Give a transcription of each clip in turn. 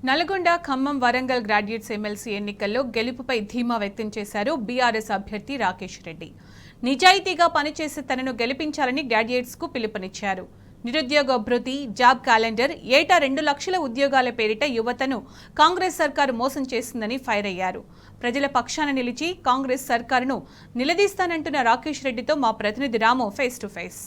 Nalgonda, Khammam, Warangal graduates MLC ఎన్నికల్లో గెలుపుపై ధీమా వ్యక్తం చేశారు బీఆర్ఎస్ అభ్యర్థి రాకేష్ రెడ్డి. నిజాయితీగా పనిచేసి తనను గెలిపించాలని గ్రాడ్యుయేట్స్కు పిలుపునిచ్చారు. నిరుద్యోగ భృతి, జాబ్ క్యాలెండర్, ఏటా 2 లక్షల ఉద్యోగాల పేరిట యువతను కాంగ్రెస్ సర్కారు మోసం చేసిందని ఫైర్ అయ్యారు. ప్రజల పక్షాన నిలిచి కాంగ్రెస్ సర్కారును నిలదీస్తానంటున్న రాకేష్ రెడ్డితో మా ప్రతినిధి Ramu face to face.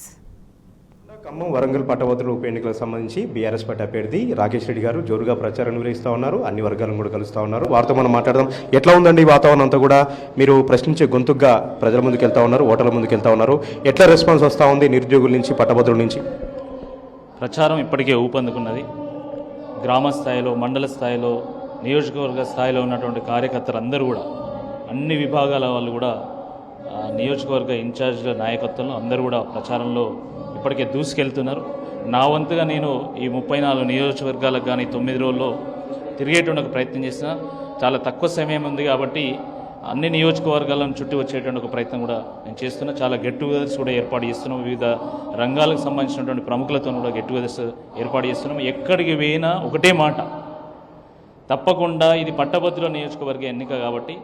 Khammam, Warangal పట్టభద్రుల ఉప ఎన్నికలకు సంబంధించి బీఆర్ఎస్ పార్టీ అభ్యర్థి రాకేష్ రెడ్డి గారు జోరుగా ప్రచారం నిర్వహిస్తూ ఉన్నారు. అన్ని వర్గాలను కూడా కలుస్తూ ఉన్నారు. వారితో మనం మాట్లాడదాం. ఎట్లా ఉందండి ఈ వాతావరణం అంతా కూడా? మీరు ప్రశ్నించే గొంతుగా ప్రజల ముందుకు వెళ్తా ఉన్నారు, ఓటర్ల ముందుకు వెళ్తా ఉన్నారు. ఎట్లా రెస్పాన్స్ వస్తూ ఉంది నిరుద్యోగుల నుంచి, పట్టభద్రుల నుంచి? ప్రచారం ఇప్పటికే ఊపందుకున్నది. గ్రామ స్థాయిలో, మండల స్థాయిలో, నియోజకవర్గ స్థాయిలో ఉన్నటువంటి కార్యకర్తలు అందరూ కూడా, అన్ని విభాగాల వాళ్ళు కూడా, నియోజకవర్గ ఇన్ఛార్జ్ల నాయకత్వంలో అందరూ కూడా ప్రచారంలో ఇప్పటికే దూసుకెళ్తున్నారు. నా వంతుగా నేను ఈ 34 నియోజకవర్గాలకు కానీ 9 రోజుల్లో తిరిగేటువంటి ప్రయత్నం చేసిన. చాలా తక్కువ సమయం ఉంది కాబట్టి అన్ని నియోజకవర్గాలను చుట్టి వచ్చేటువంటి ఒక ప్రయత్నం కూడా నేను చేస్తున్నా. చాలా గెట్ టుగెదర్స్ కూడా ఏర్పాటు చేస్తున్నాం. వివిధ రంగాలకు సంబంధించినటువంటి ప్రముఖులతో కూడా గెట్ టుగెదర్స్ ఏర్పాటు చేస్తున్నాం. ఎక్కడికి పోయినా ఒకటే మాట, తప్పకుండా ఇది పట్టభద్రుల నియోజకవర్గ ఎన్నిక కాబట్టి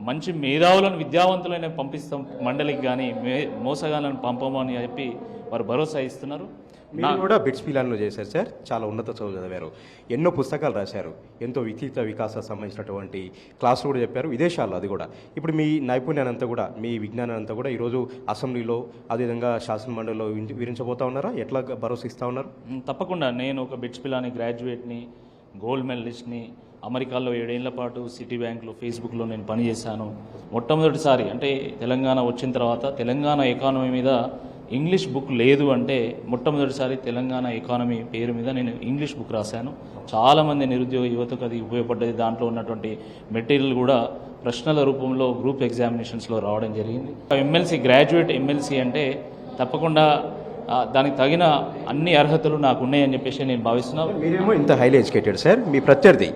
మంచి మేధావులను, విద్యావంతులైన పంపిస్తాం మండలికి, కానీ మోసగాలను పంపమని చెప్పి వారు భరోసా ఇస్తున్నారు. మీరు కూడా బిట్స్ పిలాన్లో చేశారు సార్, చాలా ఉన్నత చదువు చదివారు, ఎన్నో పుస్తకాలు రాశారు, ఎంతో వ్యక్తిత్వ వికాసానికి సంబంధించినటువంటి క్లాసులు కూడా చెప్పారు, విదేశాల్లో. అది కూడా ఇప్పుడు మీ నైపుణ్యాన్ని అంతా కూడా, మీ విజ్ఞానాన్ని అంతా కూడా ఈరోజు అసెంబ్లీలో, అదేవిధంగా శాసన మండలిలో వివరించబోతా ఉన్నారా? ఎట్లా భరోసా ఇస్తా ఉన్నారు? తప్పకుండా. నేను ఒక బిట్స్ పిలాని గ్రాడ్యుయేట్ని, గోల్డ్ మెడలిస్ట్ని. అమెరికాలో 7 ఏళ్ల పాటు సిటీ బ్యాంక్లో, ఫేస్బుక్లో నేను పనిచేశాను. మొట్టమొదటిసారి అంటే తెలంగాణ వచ్చిన తర్వాత తెలంగాణ ఎకానమీ మీద ఇంగ్లీష్ బుక్ లేదు అంటే మొట్టమొదటిసారి తెలంగాణ ఎకానమీ పేరు మీద నేను ఇంగ్లీష్ బుక్ రాశాను. చాలామంది నిరుద్యోగ యువతకు అది ఉపయోగపడ్డది. దాంట్లో ఉన్నటువంటి మెటీరియల్ కూడా ప్రశ్నల రూపంలో గ్రూప్ ఎగ్జామినేషన్స్లో రావడం జరిగింది. ఎమ్మెల్సీ, గ్రాడ్యుయేట్ ఎమ్మెల్సీ అంటే తప్పకుండా దానికి తగిన అన్ని అర్హతలు నాకు ఉన్నాయని చెప్పేసి నేను భావిస్తున్నాను. మీరేమో ఇంత హైలీ ఎడ్యుకేటెడ్ సార్, మీ ప్రత్యర్థి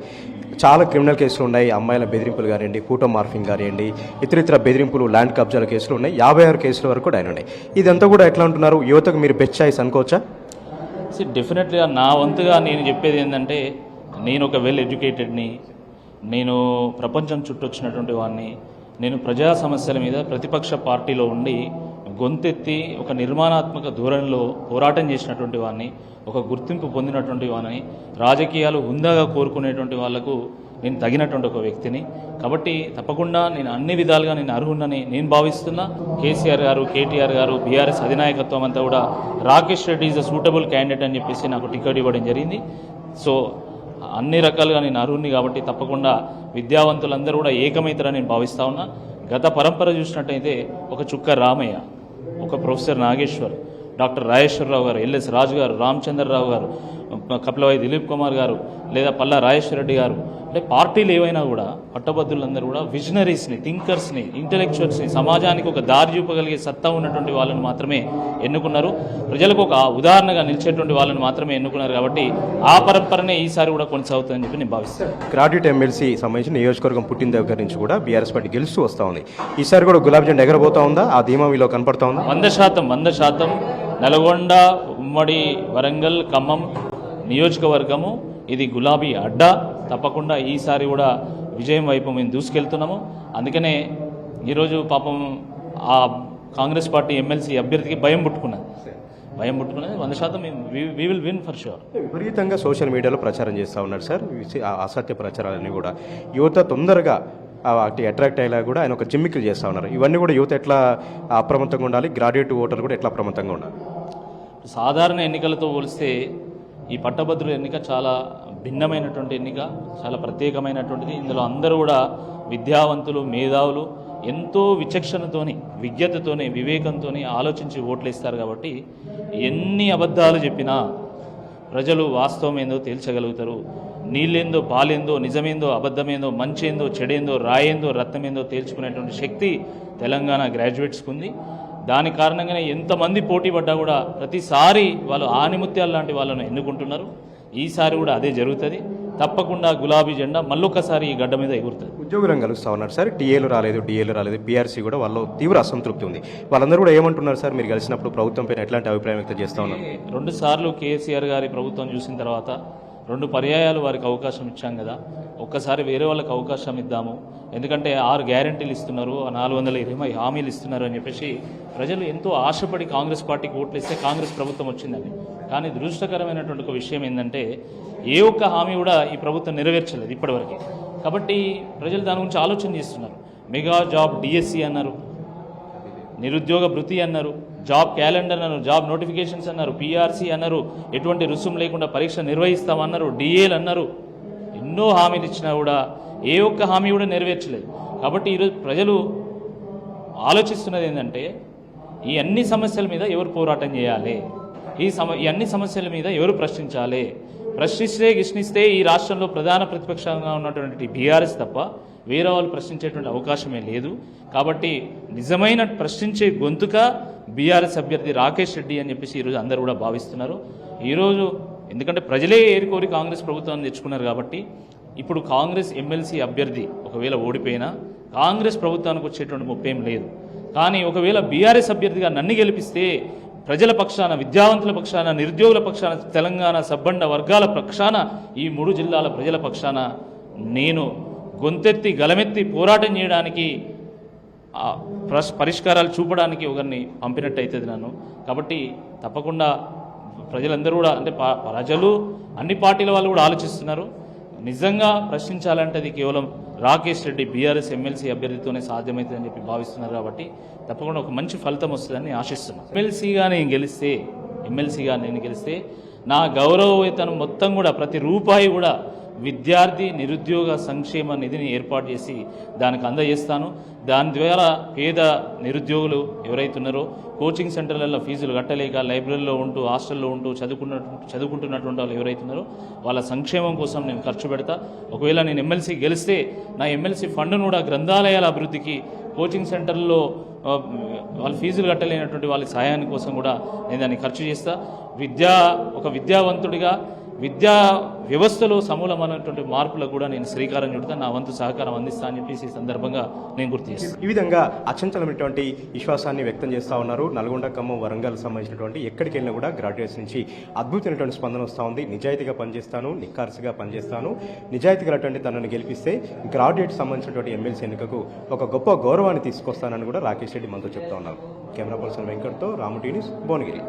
చాలా క్రిమినల్ కేసులు ఉన్నాయి. అమ్మాయిల బెదిరింపులు కానివ్వండి, ఫోటో మార్ఫింగ్ కానివ్వండి, ఇతరితర బెదిరింపులు, ల్యాండ్ కబ్జాల కేసులు ఉన్నాయి. 56 కేసుల వరకు కూడా ఆయన ఉన్నాయి. ఇదంతా కూడా ఎట్లా అంటున్నారు? యువతకు మీరు బెస్ట్ చాయిస్ అనుకోవచ్చా? డెఫినెట్లీగా నా వంతుగా నేను చెప్పేది ఏంటంటే, నేను ఒక వెల్ ఎడ్యుకేటెడ్ని, నేను ప్రపంచం చుట్టొచ్చినటువంటి వాడిని, నేను ప్రజా సమస్యల మీద ప్రతిపక్ష పార్టీలో ఉండి గొంతెత్తి ఒక నిర్మాణాత్మక ధోరణిలో పోరాటం చేసినటువంటి వాడిని, ఒక గుర్తింపు పొందినటువంటి వాడిని, రాజకీయాలు హుందాగా కోరుకునేటువంటి వాళ్లకు నేను తగినటువంటి ఒక వ్యక్తిని. కాబట్టి తప్పకుండా నేను అన్ని విధాలుగా నేను అర్హున్నని నేను భావిస్తున్నా. కేసీఆర్ గారు, కేటీఆర్ గారు, బీఆర్ఎస్ అధినాయకత్వం అంతా కూడా Rakesh Reddy is a suitable candidate అని చెప్పేసి నాకు టికెట్ ఇవ్వడం జరిగింది. సో అన్ని రకాలుగా నేను అర్హుణ్ణి కాబట్టి తప్పకుండా విద్యావంతులందరూ కూడా ఏకమైతారని నేను భావిస్తా ఉన్నా. గత పరంపర చూసినట్టయితే ఒక చుక్క రామయ్య, ఒక ప్రొఫెసర్ నాగేశ్వర్, డాక్టర్ రాజేశ్వరరావు గారు, ఎల్ఎస్ రాజు గారు, రామచంద్రరావు గారు, కపిలవాయి దిలీప్ కుమార్ గారు, లేదా పల్లా రాజేశ్వర రెడ్డి గారు, అంటే పార్టీలు ఏవైనా కూడా పట్టభద్రులందరూ కూడా విజనరీస్ని, థింకర్స్ని, ఇంటెలెక్చువల్స్ని, సమాజానికి ఒక దారి చూపగలిగే సత్తా ఉన్నటువంటి వాళ్ళని మాత్రమే ఎన్నుకున్నారు. ప్రజలకు ఒక ఉదాహరణగా నిలిచేటువంటి వాళ్ళని మాత్రమే ఎన్నుకున్నారు. కాబట్టి ఆ పరంపరనే ఈసారి కూడా కొనసాగుతుందని చెప్పి నేను భావిస్తాను. గ్రాడ్యుయేట్ ఎమ్మెల్సీ సంబంధించిన నియోజకవర్గం పుట్టిన దగ్గర నుంచి కూడా బీఆర్ఎస్ పార్టీ గెలుస్తూ వస్తూ ఉంది. ఈసారి కూడా గులాబీ జెండా ఎగరబోతా ఉందా? ఆ ధీమా మీలో కనపడతా ఉందా? 100% నల్గొండ, ఉమ్మడి వరంగల్, ఖమ్మం నియోజకవర్గము ఇది గులాబీ అడ్డా. తప్పకుండా ఈసారి కూడా విజయం వైపు మేము దూసుకెళ్తున్నాము. అందుకనే ఈరోజు పాపం ఆ కాంగ్రెస్ పార్టీ ఎమ్మెల్సీ అభ్యర్థికి భయం పుట్టుకున్నది. 100% we will win for sure. విపరీతంగా సోషల్ మీడియాలో ప్రచారం చేస్తూ ఉన్నారు సార్, అసత్య ప్రచారాలన్నీ కూడా. యువత తొందరగా వాటి అట్రాక్ట్ అయ్యేలా కూడా ఆయన ఒక జిమ్మిక్లు చేస్తూ ఉన్నారు. ఇవన్నీ కూడా యువత ఎట్లా అప్రమత్తంగా ఉండాలి? గ్రాడ్యుయేట్ ఓటర్లు కూడా ఎట్లా అప్రమత్తంగా ఉండాలి? సాధారణ ఎన్నికలతో పోలిస్తే ఈ పట్టభద్రుల ఎన్నిక చాలా భిన్నమైనటువంటి ఎన్నిక, చాలా ప్రత్యేకమైనటువంటిది. ఇందులో అందరూ కూడా విద్యావంతులు, మేధావులు, ఎంతో విచక్షణతోని, విజ్ఞతతోని, వివేకంతోని ఆలోచించి ఓట్లు ఇస్తారు. కాబట్టి ఎన్ని అబద్ధాలు చెప్పినా ప్రజలు వాస్తవం ఏందో తేల్చగలుగుతారు. నీళ్ళేందో పాలేందో, నిజమేందో అబద్ధమేందో, మంచేందో చెడేందో, రాయేందో రత్నమేందో తేల్చుకునేటువంటి శక్తి తెలంగాణ గ్రాడ్యుయేట్స్కి ఉంది. దాని కారణంగానే ఎంతమంది పోటీ పడ్డా కూడా ప్రతిసారి వాళ్ళు ఆనిముత్యాలు లాంటి వాళ్ళను ఎన్నుకుంటున్నారు. ఈసారి కూడా అదే జరుగుతుంది. తప్పకుండా గులాబీ జెండా మళ్ళొక్కసారి ఈ గడ్డ మీద ఎగురుతుంది. ఉద్యోగులను కలుస్తూ ఉన్నారు సార్, టీఏలు రాలేదు, డిఏలు రాలేదు, పీఆర్సీ కూడా వాళ్ళు తీవ్ర అసంతృప్తి ఉంది. వాళ్ళందరూ కూడా ఏమంటున్నారు సార్? మీరు కలిసినప్పుడు ప్రభుత్వం పైన ఎట్లాంటి అభిప్రాయం వ్యక్తం చేస్తూ ఉన్నారు? 2 సార్లు కేసీఆర్ గారి ప్రభుత్వం చూసిన తర్వాత 2 పర్యాయాలు వారికి అవకాశం ఇచ్చాం కదా, ఒక్కసారి వేరే వాళ్ళకి అవకాశం ఇద్దాము. ఎందుకంటే 6 గ్యారెంటీలు ఇస్తున్నారు, 420 హామీలు ఇస్తున్నారు అని చెప్పేసి ప్రజలు ఎంతో ఆశపడి కాంగ్రెస్ పార్టీకి ఓట్లు ఇస్తే కాంగ్రెస్ ప్రభుత్వం వచ్చిందండి. కానీ దురదృష్టకరమైనటువంటి ఒక విషయం ఏంటంటే ఏ ఒక్క హామీ కూడా ఈ ప్రభుత్వం నెరవేర్చలేదు ఇప్పటివరకు. కాబట్టి ప్రజలు దాని గురించి ఆలోచన చేస్తున్నారు. మెగా జాబ్ డిఎస్సి అన్నారు, నిరుద్యోగ భృతి అన్నారు, జాబ్ క్యాలెండర్ అన్నారు, జాబ్ నోటిఫికేషన్స్ అన్నారు, పిఆర్సీ అన్నారు, ఎటువంటి రుసుము లేకుండా పరీక్ష నిర్వహిస్తామన్నారు, డిఏలు అన్నారు. ఎన్నో హామీలు ఇచ్చినా కూడా ఏ ఒక్క హామీ కూడా నెరవేర్చలేదు. కాబట్టి ఈరోజు ప్రజలు ఆలోచిస్తున్నది ఏంటంటే ఈ అన్ని సమస్యల మీద ఎవరు పోరాటం చేయాలి, ఈ అన్ని సమస్యల మీద ఎవరు ప్రశ్నించాలి. ప్రశ్నిస్తే ఈ రాష్ట్రంలో ప్రధాన ప్రతిపక్షంగా ఉన్నటువంటి బీఆర్ఎస్ తప్ప వేరే వాళ్ళు ప్రశ్నించేటువంటి అవకాశమే లేదు. కాబట్టి నిజమైన ప్రశ్నించే గొంతుక బీఆర్ఎస్ అభ్యర్థి రాకేష్ రెడ్డి అని చెప్పేసి ఈరోజు అందరూ కూడా భావిస్తున్నారు. ఈరోజు ఎందుకంటే ప్రజలే ఏరుకోరి కాంగ్రెస్ ప్రభుత్వాన్ని తెచ్చుకున్నారు. కాబట్టి ఇప్పుడు కాంగ్రెస్ ఎమ్మెల్సీ అభ్యర్థి ఒకవేళ ఓడిపోయినా కాంగ్రెస్ ప్రభుత్వానికి వచ్చేటువంటి ముప్పేం లేదు. కానీ ఒకవేళ బీఆర్ఎస్ అభ్యర్థిగా నన్ను గెలిపిస్తే ప్రజల పక్షాన, విద్యావంతుల పక్షాన, నిరుద్యోగుల పక్షాన, తెలంగాణ సబ్బండ వర్గాల పక్షాన, ఈ 3 జిల్లాల ప్రజల పక్షాన నేను గొంతెత్తి గలమెత్తి పోరాటం చేయడానికి, పరిష్కారాలు చూపడానికి ఒకరిని పంపినట్టు అవుతుంది నన్ను. కాబట్టి తప్పకుండా ప్రజలందరూ కూడా అంటే ప్రజలు అన్ని పార్టీల వాళ్ళు కూడా ఆలోచిస్తున్నారు. నిజంగా ప్రశ్నించాలంటే అది కేవలం రాకేష్ రెడ్డి బీఆర్ఎస్ ఎమ్మెల్సీ అభ్యర్థితోనే సాధ్యమవుతుందని చెప్పి భావిస్తున్నారు. కాబట్టి తప్పకుండా ఒక మంచి ఫలితం వస్తుందని ఆశిస్తున్నాను. ఎమ్మెల్సీగా నేను గెలిస్తే నా గౌరవవేతనం మొత్తం కూడా ప్రతి రూపాయి కూడా విద్యార్థి నిరుద్యోగ సంక్షేమ నిధిని ఏర్పాటు చేసి దానికి అందజేస్తాను. దాని ద్వారా పేద నిరుద్యోగులు ఎవరైతున్నారో కోచింగ్ సెంటర్లలో ఫీజులు కట్టలేక లైబ్రరీలో ఉంటూ హాస్టల్లో ఉంటూ చదువుకుంటున్నటువంటి వాళ్ళు ఎవరైతున్నారో వాళ్ళ సంక్షేమం కోసం నేను ఖర్చు పెడతా. ఒకవేళ నేను ఎమ్మెల్సీ గెలిస్తే నా ఎమ్మెల్సీ ఫండ్ను కూడా గ్రంథాలయాల అభివృద్ధికి, కోచింగ్ సెంటర్లో వాళ్ళ ఫీజులు కట్టలేనటువంటి వాళ్ళ సహాయాన్ని కోసం కూడా నేను దాన్ని ఖర్చు చేస్తా. ఒక విద్యావంతుడిగా విద్యా వ్యవస్థలో సమూలమైనటువంటి మార్పులకు కూడా నేను శ్రీకారం చుడతా, నా వంతు సహకారం అందిస్తా అని చెప్పేసి ఈ సందర్భంగా నేను గుర్తు చేస్తాను. ఈ విధంగా అచంచలమైనటువంటి విశ్వాసాన్ని వ్యక్తం చేస్తూ ఉన్నారు. నల్గొండ, ఖమ్మం, వరంగల్ సంబంధించినటువంటి ఎక్కడికి వెళ్ళినా కూడా గ్రాడ్యుయేట్స్ నుంచి అద్భుతమైనటువంటి స్పందన వస్తూ ఉంది. నిజాయితీగా పనిచేస్తాను, నిఖార్సుగా పనిచేస్తాను, నిజాయితీగా తనను గెలిపిస్తే గ్రాడ్యుయేట్ సంబంధించినటువంటి ఎమ్మెల్సీ ఎన్నికకు ఒక గొప్ప గౌరవాన్ని తీసుకొస్తానని కూడా రాకేష్ రెడ్డి మనతో చెప్తా ఉన్నారు. కెమెరా పర్సన్ వెంకట్తో రాము టీ న్యూస్, భువనగిరి.